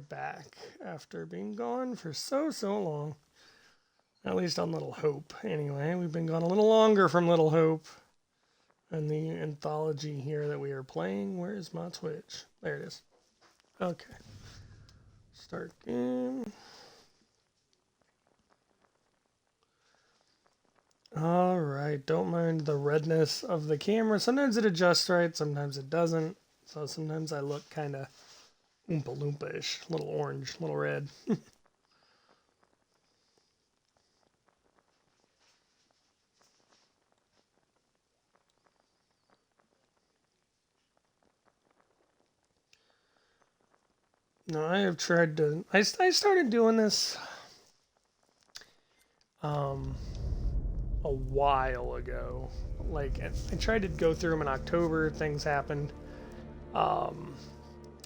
are back after being gone for so long. At least on Little Hope, anyway. We've been gone a little longer from Little Hope. And the anthology here that we are playing. Where is my Twitch? There it is. Okay. Start game. Alright, don't mind the redness of the camera. Sometimes it adjusts right, sometimes it doesn't. So sometimes I look kind of Oompa Loompa-ish. A little orange, a little red. No, I have tried to... I started doing this a while ago. Like, I tried to go through them in October. Things happened.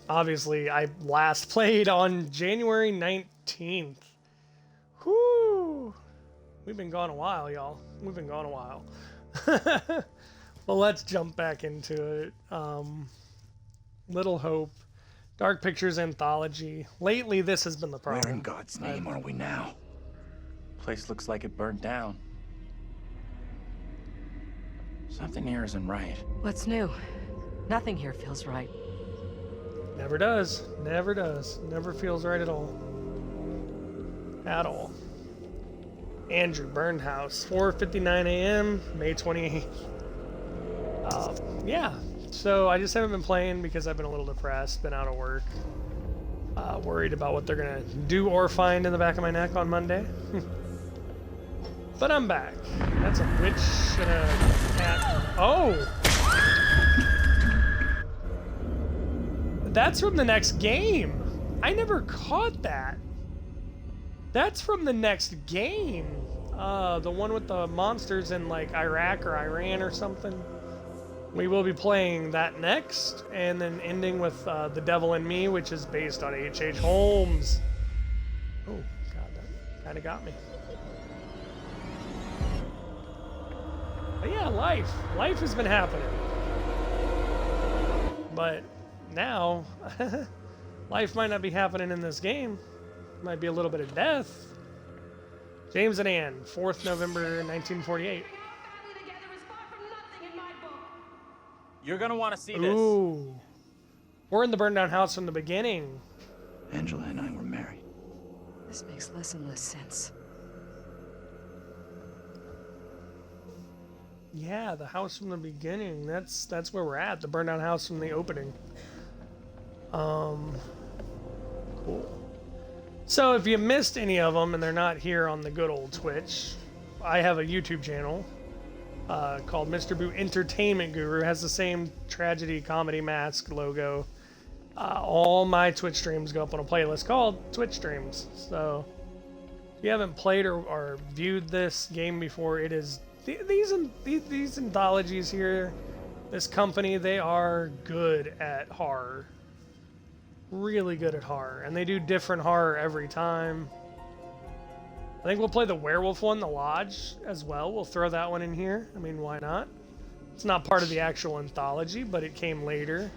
Obviously, I last played on January 19th. Whoo! We've been gone a while, y'all. We've been gone a while. Well, let's jump back into it. Little Hope. Dark Pictures Anthology. Lately, this has been the problem. Where in God's name are we now? Place looks like it burned down. Something here isn't right. What's new? Nothing here feels right. Never does. Never does. Never feels right at all. At all. Andrew, burned house. 4:59 a.m., May 28th. Yeah. So I just haven't been playing because I've been a little depressed, been out of work. Worried about what they're going to do or find in the back of my neck on Monday. But I'm back. That's a witch and a cat. Oh! That's from the next game. I never caught that. That's from the next game. The one with the monsters in like Iraq or Iran or something. We will be playing that next, and then ending with The Devil in Me, which is based on H.H. Holmes. Oh, God, that kind of got me. But yeah, life. Life has been happening. But now, life might not be happening in this game. Might be a little bit of death. James and Anne, 4th November, 1948. You're gonna want to see this. Ooh. We're in the burned down house from the beginning. Angela and I were married. This makes less and less sense. Yeah, the house from the beginning. That's where we're at. The burned down house from the opening. Cool. So if you missed any of them and they're not here on the good old Twitch, I have a YouTube channel called Mr. Boo Entertainment Guru. It has the same tragedy comedy mask logo. All my Twitch streams go up on a playlist called Twitch Streams. So if you haven't played or viewed this game before, it is these anthologies here, this company, they are good at horror. Really good at horror. And they do different horror every time. I think we'll play the werewolf one, The Lodge, as well. We'll throw that one in here. I mean, why not? It's not part of the actual anthology, but it came later.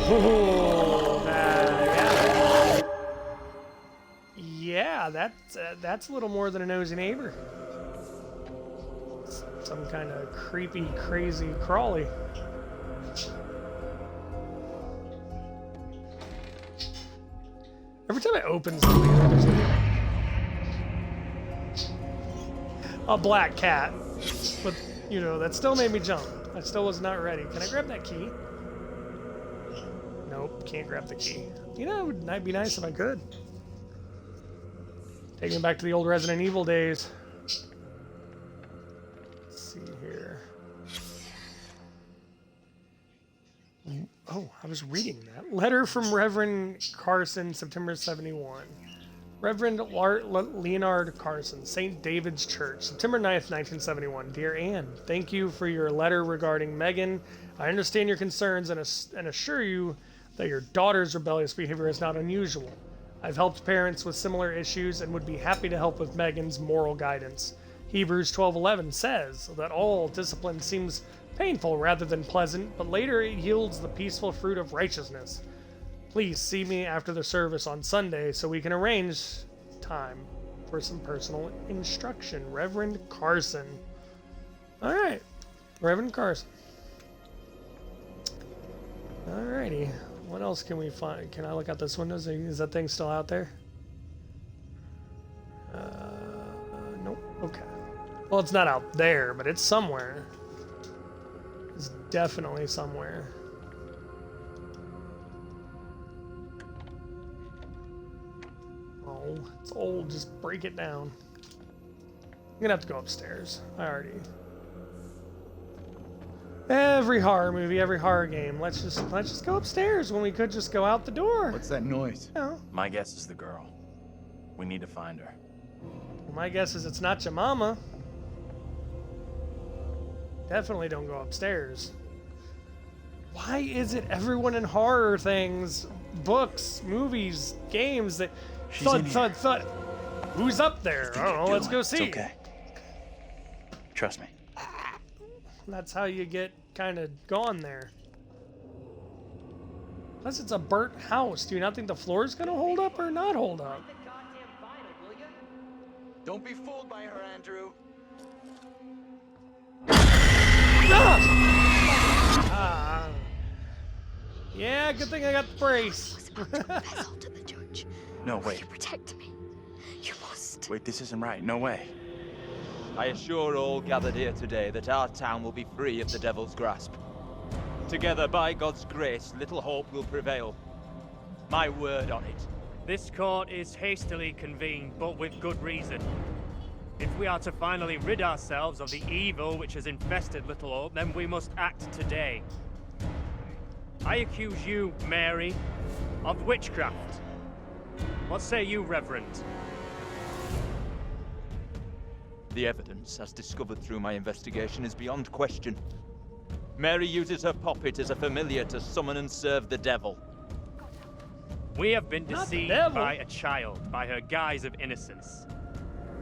Oh, yeah. Yeah, that's a little more than a nosy neighbor. Some kind of creepy, crazy crawly. Every time I open something, there's a black cat. But, you know, that still made me jump. I still was not ready. Can I grab that key? Nope, can't grab the key. You know, it would be nice if I could. Take me back to the old Resident Evil days. Let's see here. Oh, I was reading that. Letter from Reverend Carson, September 71. Reverend Leonard Carson, St. David's Church, September 9th, 1971. Dear Anne, thank you for your letter regarding Megan. I understand your concerns and assure you that your daughter's rebellious behavior is not unusual. I've helped parents with similar issues and would be happy to help with Megan's moral guidance. Hebrews 12:11 says that all discipline seems painful rather than pleasant, but later it yields the peaceful fruit of righteousness. Please see me after the service on Sunday so we can arrange time for some personal instruction. Reverend Carson. Alright, Reverend Carson. Alrighty, what else can we find? Can I look out this window? Is that thing still out there? Nope, okay. Well, it's not out there, but it's somewhere. It's definitely somewhere. Oh, it's old, just break it down. I'm gonna have to go upstairs. Every horror movie, every horror game. Let's just go upstairs when we could just go out the door. What's that noise? You know, My guess is the girl. We need to find her. my guess is it's not your mama. Definitely don't go upstairs. Why is it everyone in horror things, books, movies, games that thud? Who's up there? I don't know. Let's go see. It's okay. Trust me. That's how you get kind of gone there. Plus, it's a burnt house. Do you not think the floor is going to hold up or not hold up? Don't be fooled by her, Andrew. Ah! Yeah, good thing I got the brace. Vessel to the judge. No, wait. You protect me. You must. Wait, this isn't right. No way. I assure all gathered here today that our town will be free of the devil's grasp. Together, by God's grace, little hope will prevail. My word on it. This court is hastily convened, but with good reason. If we are to finally rid ourselves of the evil which has infested Little Hope, then we must act today. I accuse you, Mary, of witchcraft. What say you, Reverend? The evidence, as discovered through my investigation, is beyond question. Mary uses her puppet as a familiar to summon and serve the devil. We have been Not the deceived devil. by a child, by her guise of innocence.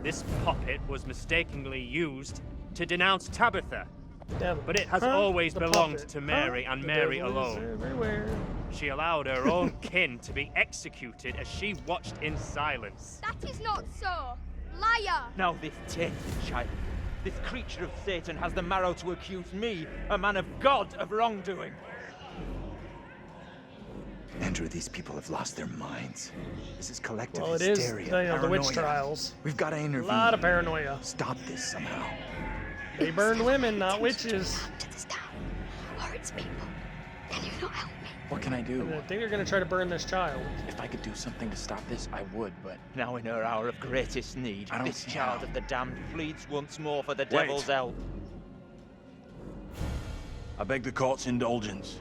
This puppet was mistakenly used to denounce Tabitha, Devil. but it has Huh? always The belonged puppet. to Mary Huh? and The Mary devil is alone. everywhere. She allowed her own kin to be executed as she watched in silence. That is not so. Liar! Now this tainted child, this creature of Satan, has the marrow to accuse me, a man of God, of wrongdoing. Andrew, these people have lost their minds. This is collective Well, it is hysteria. the witch paranoia. trials. We've got to A intervene. lot of paranoia. Stop this somehow. They burned women, not witches. To this town, or its people. Can you not help me? What can I do? I think they're gonna try to burn this child. If I could do something to stop this, I would, but Now in her hour of greatest need, I don't this see child how. of the damned pleads once more for the devil's help. I beg the court's indulgence.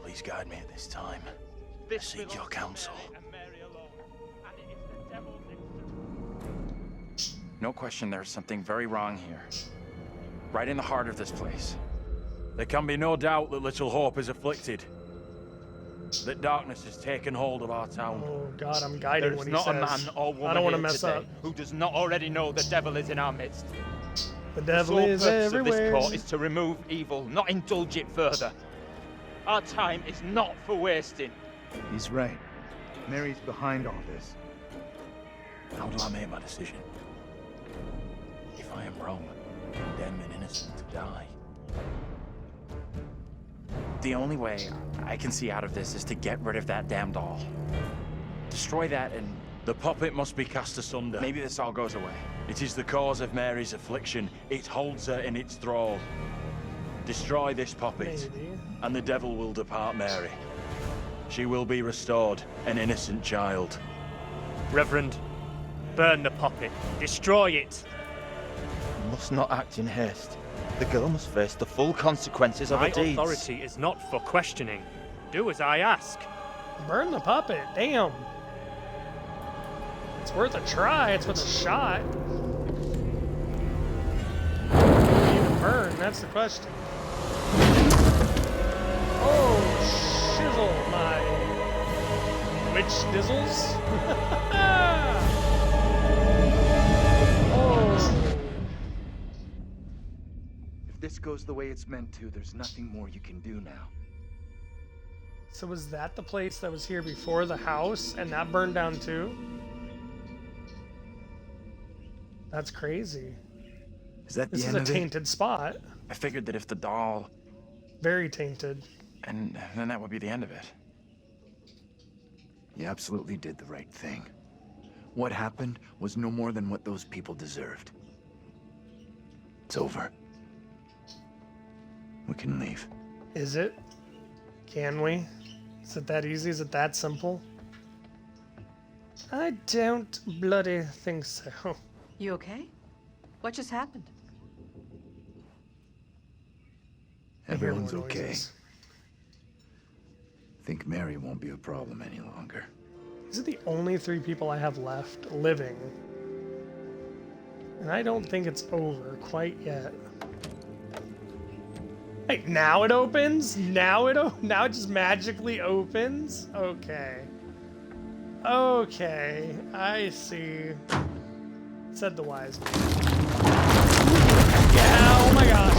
Please guide me at this time. This seek belongs your to counsel. Mary and Mary alone, and it is the devil's instrument. no question there's something very wrong here. Right in the heart of this place. There can be no doubt that Little Hope is afflicted. That darkness has taken hold of our town. Oh God, I'm guiding There what is he not says. a man or woman I don't want to here mess today up. who does not already know the devil is in our midst. The The devil sole is purpose of everywhere. this court is to remove evil, not indulge it further. Our time is not for wasting. He's right. Mary's behind all this. How do I make my decision? If I am wrong, condemn an innocent to die. The only way I can see out of this is to get rid of that damn doll. Destroy that and The puppet must be cast asunder. maybe this all goes away. It is the cause of Mary's affliction. It holds her in its thrall. Destroy this puppet, Maybe. and the devil will depart Mary. She will be restored, an innocent child. Reverend, burn the puppet. Destroy it. You must not act in haste. The girl must face the full consequences of My her deeds. authority is not for questioning. Do as I ask. Burn the puppet. Damn. It's worth a try. It's worth a shot. Even burn. That's the question. Oh, shizzle my witch dizzles. Oh. goes the way it's meant to, there's nothing more you can do now. So was that the place that was here before the house, and that burned down too? That's crazy. Is that the This is end a of it? tainted spot. I figured that if the doll, Very tainted. and then that would be the end of it. You absolutely did the right thing. What happened was no more than what those people deserved. It's over. We can leave. Is it? Can we? Is it that easy? Is it that simple? I don't bloody think so. You okay? What just happened? I hear Everyone's more okay. noises. Think Mary won't be a problem any longer. These are the only 3 people I have left living. And I don't think it's over quite yet. Hey, now it opens? Now it just magically opens? Okay. Okay, I see. Said the wise man. Yeah, oh my gosh.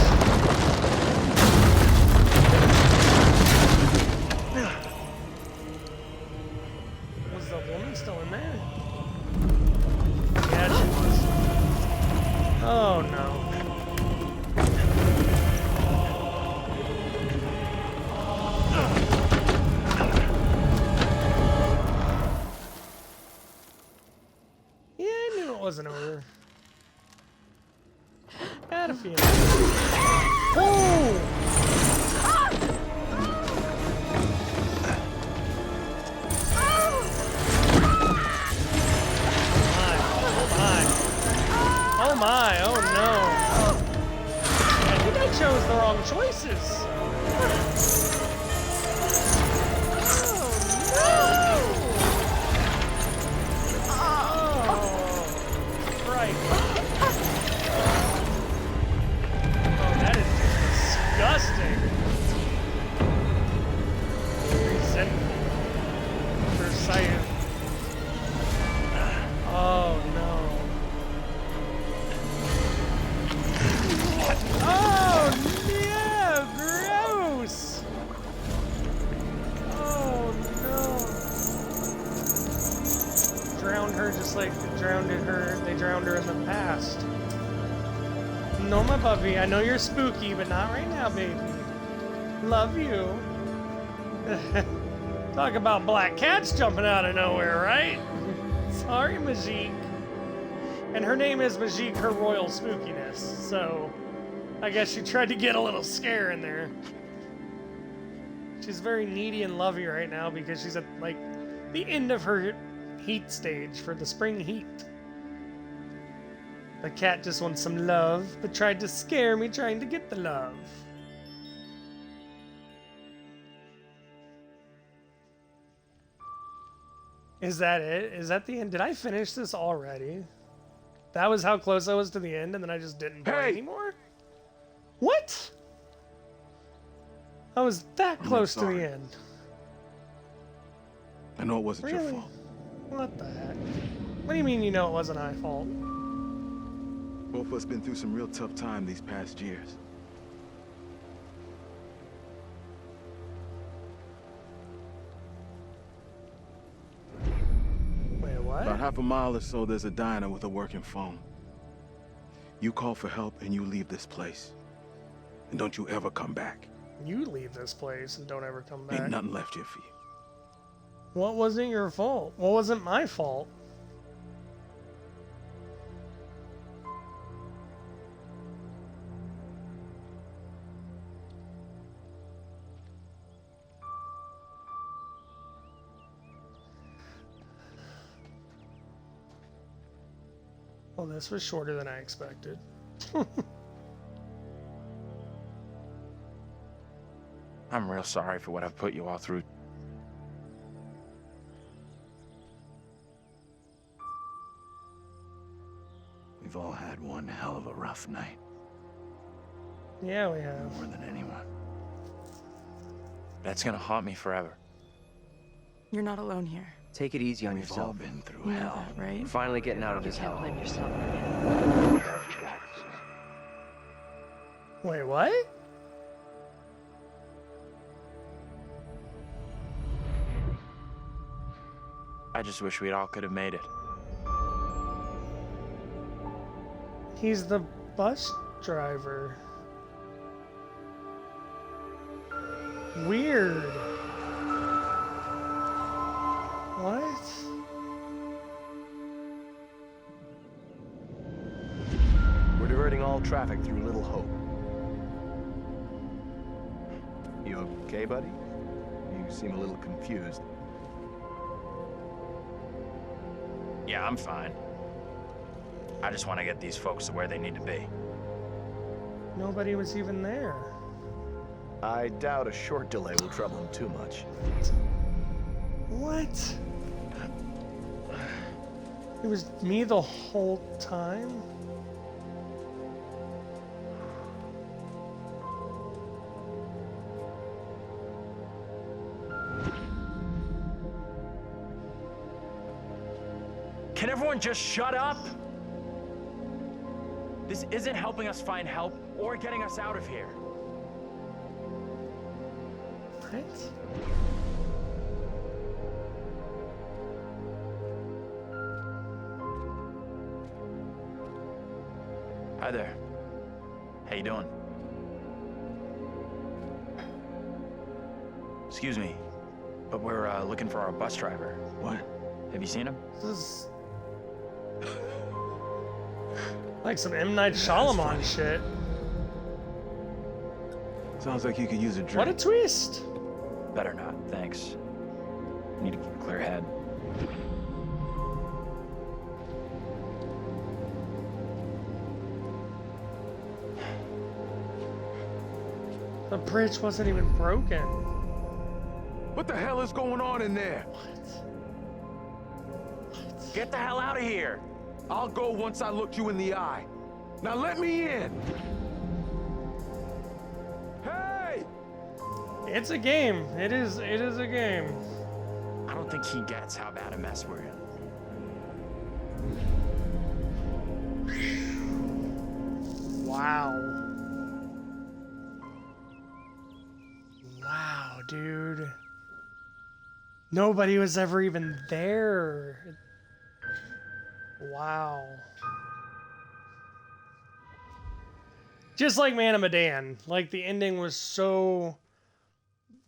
Was the woman still in there? Yeah, she was. Oh no. Yeah, I knew it wasn't over. Had a feeling. Oh! Oh my, oh no. I think I chose the wrong choices. Oh, right. Oh, that is just disgusting. Resentful. Versailles. Oh no. Oh, yeah, gross! Oh, no. Drowned her just like they drowned her in the past. No, my puppy, I know you're spooky, but not right now, baby. Love you. Talk about black cats jumping out of nowhere, right? Sorry, Majik. And her name is Majik, her royal spookiness, so I guess she tried to get a little scare in there. She's very needy and lovey right now because she's at, like, the end of her heat stage for the spring heat. The cat just wants some love, but tried to scare me trying to get the love. Is that it? Is that the end? Did I finish this already? That was how close I was to the end, and then I just didn't play anymore? What? I was that close to the sorry. end. I know it wasn't your Really? fault. What the heck? What do you mean you know it wasn't my fault? Both of us been through some real tough time these past years. Wait, what? About half a mile or so, there's a diner with a working phone. You call for help and you leave this place. And don't you ever come back. You leave this place and don't ever come back. Ain't nothing left here for you. What wasn't your fault? What wasn't my fault? Well, this was shorter than I expected. I'm real sorry for what I've put you all through. We've all had one hell of a rough night. Yeah, we have. More than anyone. That's gonna haunt me forever. You're not alone here. Take it easy on We've all yourself. been through You know hell. that, right? We're finally getting out of You this can't hell. blame yourself. Wait, what? I just wish we all could have made it. He's the bus driver. Weird. What? We're diverting all traffic through Little Hope. You okay, buddy? You seem a little confused. Yeah, I'm fine. I just want to get these folks to where they need to be. Nobody was even there. I doubt a short delay will trouble him too much. What? It was me the whole time? Can everyone just shut up? This isn't helping us find help or getting us out of here. What? Hi there. How you doing? Excuse me, but we're looking for our bus driver. What? Have you seen him? This is like some M. Night Shyamalan shit. Sounds like you could use a drink. What a twist! Better not, thanks. Need to keep a clear head. The bridge wasn't even broken. What the hell is going on in there? Get the hell out of here! I'll go once I look you in the eye. Now let me in! Hey! It's a game. It is a game. I don't think he gets how bad a mess we're in. Wow. Wow, dude. Nobody was ever even there. Wow. Just like Man of Medan, like the ending was so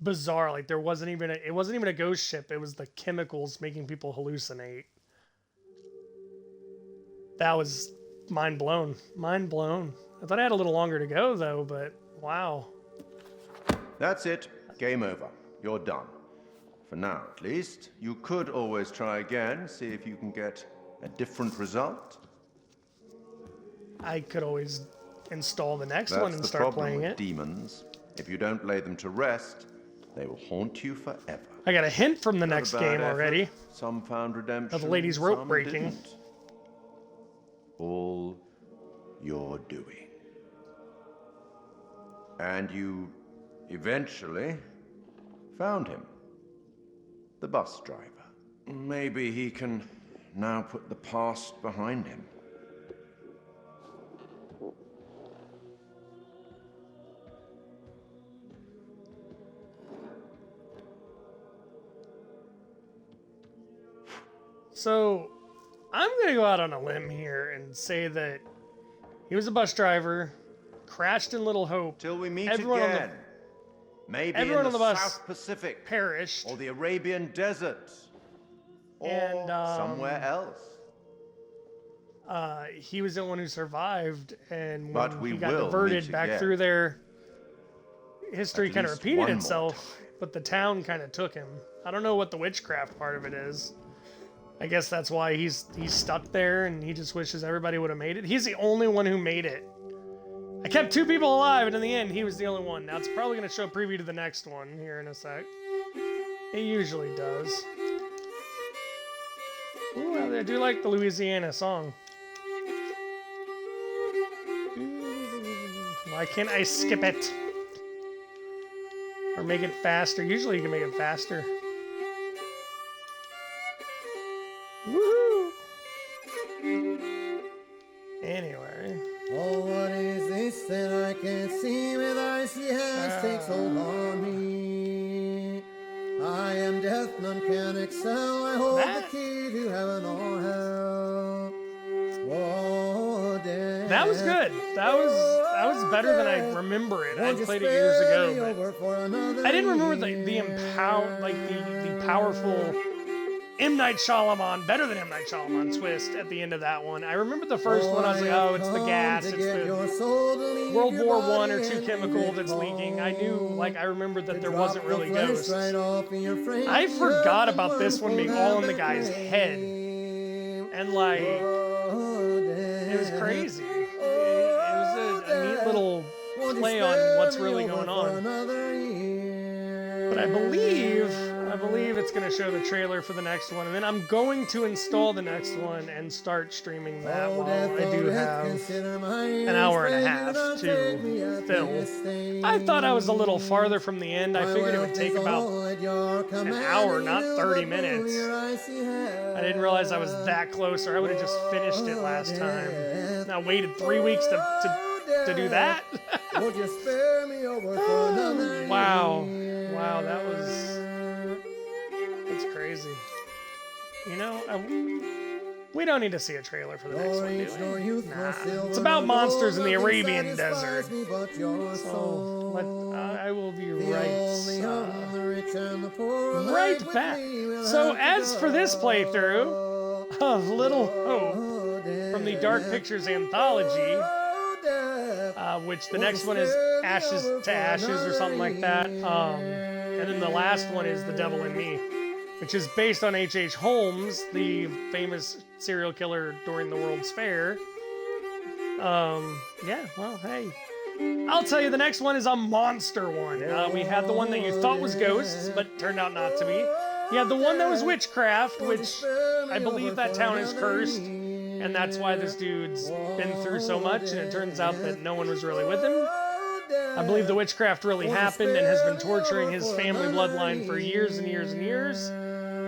bizarre. Like it wasn't even a ghost ship. It was the chemicals making people hallucinate. That was mind blown. Mind blown. I thought I had a little longer to go though, but wow. That's it. Game over. You're done. For now, at least. You could always try again, see if you can get a different result. I could always install the next That's one and the start problem playing with it. demons. If you don't lay them to rest, they will haunt you forever. I got a hint from the Not a next bad game effort. already. Some found redemption. Of the lady's rope some breaking. didn't. All your doing. And you eventually found him. The bus driver. Maybe he can now put the past behind him. So, I'm going to go out on a limb here and say that he was a bus driver, crashed in Little Hope. Till we meet Everyone on the- again. Maybe everyone in on the the bus South Pacific. perished. Or the Arabian Desert. Or And, somewhere else. He was the one who survived, and when But we he got will diverted meet back again. through there, history At kind of least repeated one more itself, but the town kind of took him. I don't know what the witchcraft part of it is. I guess that's why he's stuck there, and he just wishes everybody would have made it. He's the only one who made it. I kept 2 people alive, and in the end, he was the only one. Now, it's probably going to show a preview to the next one here in a sec. It usually does. Ooh, I do like the Louisiana song. Why can't I skip it? Or make it faster? Usually you can make it faster. Woohoo! Anyway. Oh, what is this that I can't see? if none can excel, I hold That- the key to heaven or hell. Oh, death. That was good. That was better than I remember it. I played it years ago, but I didn't remember the powerful M. Night Shyamalan, better than M. Night Shyamalan twist at the end of that one. I remember the first one. I was like, oh, it's the gas, it's the World War I or II chemical that's leaking. I knew, like, I rememred that there wasn't really ghosts. I forgot about this one being all in the guy's head, and like, it was crazy. It was a neat little play on what's really going on. But I believe it's going to show the trailer for the next one, and then I'm going to install the next one and start streaming that while I do have an hour and a half to fill. I thought I was a little farther from the end. I figured it would take about an hour, not 30 minutes. I didn't realize I was that close, or I would have just finished it last time. And I waited 3 weeks to do that. Wow, that's crazy. You know, we don't need to see a trailer for the next one, do we? Nah. It's about monsters in the Arabian desert. So I will be right back. So as for this playthrough of Little Hope from the Dark Pictures anthology, which the next one is Ashes to Ashes or something like that, and then the last one is The Devil in Me, which is based on H.H. Holmes, the famous serial killer during the World's Fair. Yeah, well, hey. I'll tell you, the next one is a monster one. We had the one that you thought was ghosts, but turned out not to be. You had the one that was witchcraft, which I believe that town is cursed, and that's why this dude's been through so much, and it turns out that no one was really with him. I believe the witchcraft really happened and has been torturing his family bloodline for years and years and years.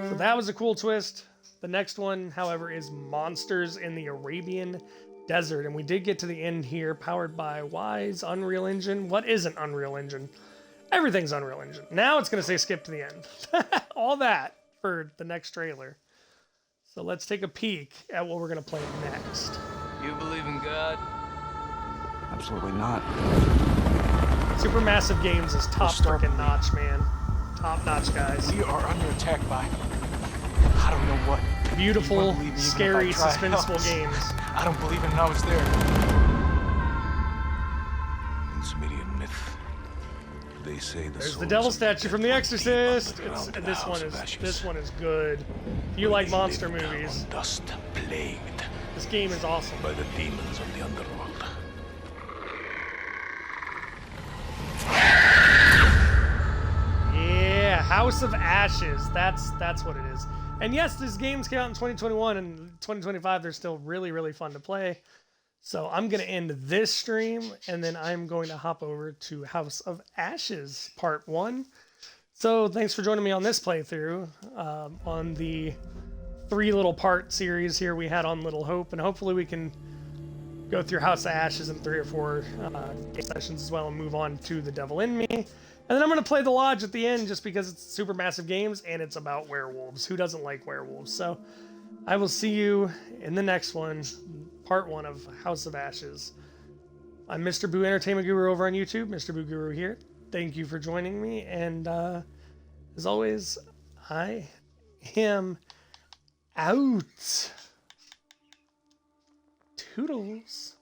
So that was a cool twist. The next one, however, is Monsters in the Arabian Desert. And we did get to the end here, powered by Wise, Unreal Engine. What isn't Unreal Engine? Everything's Unreal Engine. Now it's going to say skip to the end. All that for the next trailer. So let's take a peek at what we're going to play next. You believe in God? Absolutely not. Supermassive Games is top freaking notch, man. Top notch, guys. We are under attack by I don't know what. Beautiful, scary, suspenseful games. I don't believe it, and I was there. In Sumerian myth, they say There's the devil statue from The Exorcist. This one is good. If you like monster movies, dust plagued this game is awesome. by the demons of the underworld. Yeah, House of Ashes. That's what it is. And yes, these games came out in 2021 and 2025. They're still really, really fun to play. So I'm going to end this stream, and then I'm going to hop over to House of Ashes Part 1. So thanks for joining me on this playthrough on the 3 little part series here we had on Little Hope. And hopefully we can go through House of Ashes in 3 or 4 sessions as well and move on to The Devil in Me. And then I'm going to play The Lodge at the end just because it's Supermassive Games and it's about werewolves. Who doesn't like werewolves? So I will see you in the next one, part 1 of House of Ashes. I'm Mr. Boo Entertainment Guru over on YouTube. Mr. Boo Guru here. Thank you for joining me. And as always, I am out. Toodles.